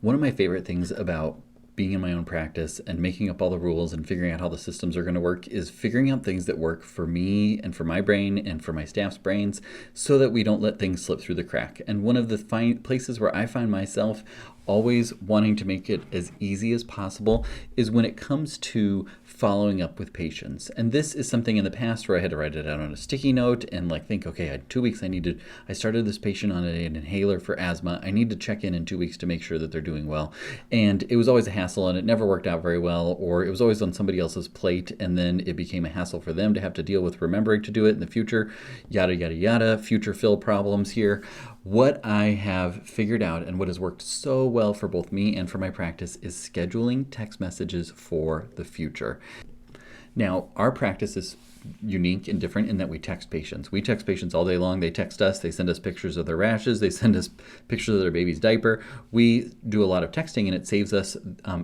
One of my favorite things about being in my own practice and making up all the rules and figuring out how the systems are going to work is figuring out things that work for me and for my brain and for my staff's brains so that we don't let things slip through the crack. And one of the places where I find myself always wanting to make it as easy as possible is when it comes to following up with patients. And this is something in the past where I had to write it out on a sticky note and think, okay, I had 2 weeks, I started this patient on an inhaler for asthma. I need to check in 2 weeks to make sure that they're doing well. And it was always a hassle and it never worked out very well, or it was always on somebody else's plate and then it became a hassle for them to have to deal with remembering to do it in the future, yada, yada, yada, future fill problems here. What I have figured out and what has worked so well for both me and for my practice is scheduling text messages for the future. Now, our practice is unique and different in that we text patients. We text patients all day long. They text us. They send us pictures of their rashes. They send us pictures of their baby's diaper. We do a lot of texting, and it saves us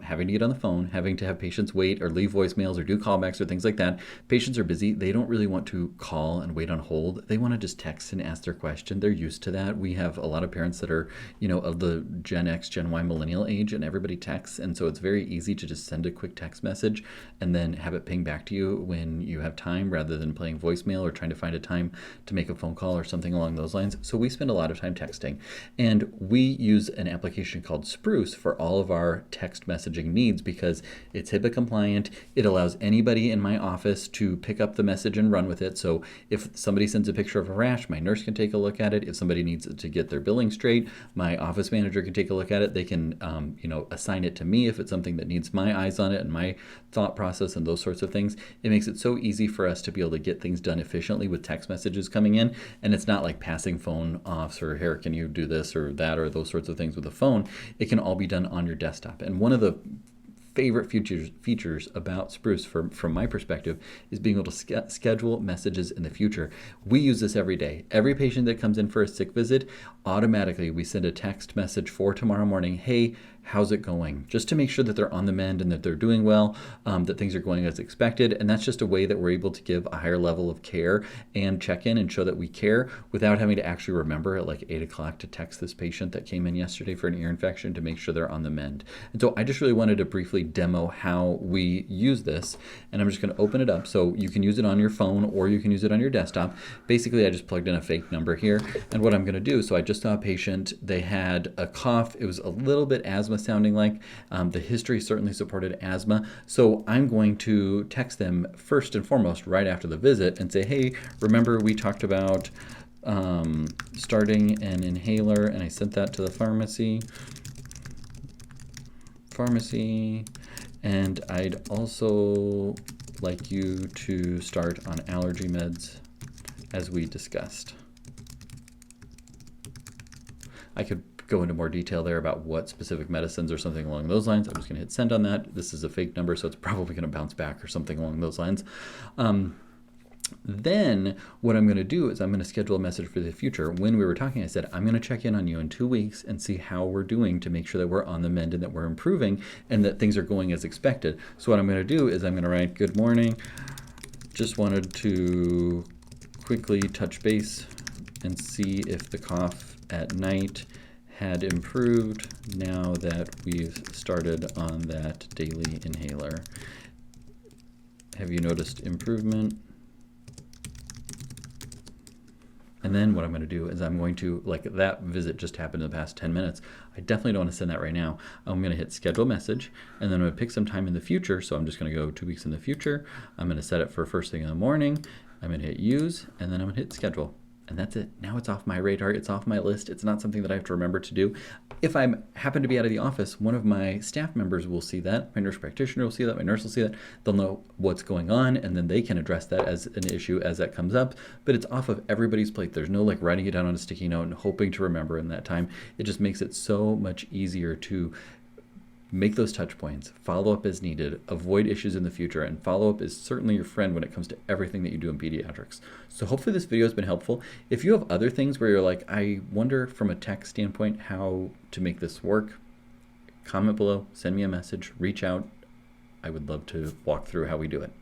having to get on the phone, having to have patients wait or leave voicemails or do callbacks or things like that. Patients are busy. They don't really want to call and wait on hold. They want to just text and ask their question. They're used to that. We have a lot of parents that are, of the Gen X, Gen Y, millennial age, and everybody texts. And so it's very easy to just send a quick text message and then have it ping back to you when you have time, rather than playing voicemail or trying to find a time to make a phone call or something along those lines. So we spend a lot of time texting. And we use an application called Spruce for all of our text messaging needs because it's HIPAA compliant. It allows anybody in my office to pick up the message and run with it. So if somebody sends a picture of a rash, my nurse can take a look at it. If somebody needs to get their billing straight, my office manager can take a look at it. They can assign it to me if it's something that needs my eyes on it and my thought process and those sorts of things. It makes it so easy for us to be able to get things done efficiently with text messages coming in. And it's not like passing phone offs or, here, can you do this or that or those sorts of things with a phone. It can all be done on your desktop. And one of the favorite features about Spruce from my perspective is being able to schedule messages in the future. We use this every day. Every patient that comes in for a sick visit, automatically we send a text message for tomorrow morning. Hey, how's it going? Just to make sure that they're on the mend and that they're doing well, that things are going as expected. And that's just a way that we're able to give a higher level of care and check in and show that we care without having to actually remember at 8 o'clock to text this patient that came in yesterday for an ear infection to make sure they're on the mend. And so I just really wanted to briefly demo how we use this. And I'm just going to open it up. So you can use it on your phone or you can use it on your desktop. Basically, I just plugged in a fake number here. And what I'm going to do, so I just saw a patient, they had a cough. It was a little bit asthma sounding like. The history certainly supported asthma. So I'm going to text them first and foremost right after the visit and say, hey, remember we talked about starting an inhaler, and I sent that to the pharmacy, and I'd also like you to start on allergy meds as we discussed. I could go into more detail there about what specific medicines or something along those lines. I'm just going to hit send on that. This is a fake number, so it's probably going to bounce back or something along those lines. Then what I'm going to do is I'm going to schedule a message for the future. When we were talking, I said, I'm going to check in on you in 2 weeks and see how we're doing to make sure that we're on the mend and that we're improving and that things are going as expected. So what I'm going to do is I'm going to write, good morning. Just wanted to quickly touch base and see if the cough at night had improved now that we've started on that daily inhaler. Have you noticed improvement? And then what I'm going to do is I'm going to, that visit just happened in the past 10 minutes. I definitely don't want to send that right now. I'm going to hit schedule message, and then I'm going to pick some time in the future. So I'm just going to go 2 weeks in the future. I'm going to set it for first thing in the morning. I'm going to hit use, and then I'm going to hit schedule. And that's it. Now it's off my radar. It's off my list. It's not something that I have to remember to do. If I happen to be out of the office, one of my staff members will see that. My nurse practitioner will see that. My nurse will see that. They'll know what's going on, and then they can address that as an issue as that comes up. But it's off of everybody's plate. There's no writing it down on a sticky note and hoping to remember in that time. It just makes it so much easier to make those touch points, follow up as needed, avoid issues in the future, and follow up is certainly your friend when it comes to everything that you do in pediatrics. So hopefully this video has been helpful. If you have other things where you're like, I wonder from a tech standpoint how to make this work, comment below, send me a message, reach out. I would love to walk through how we do it.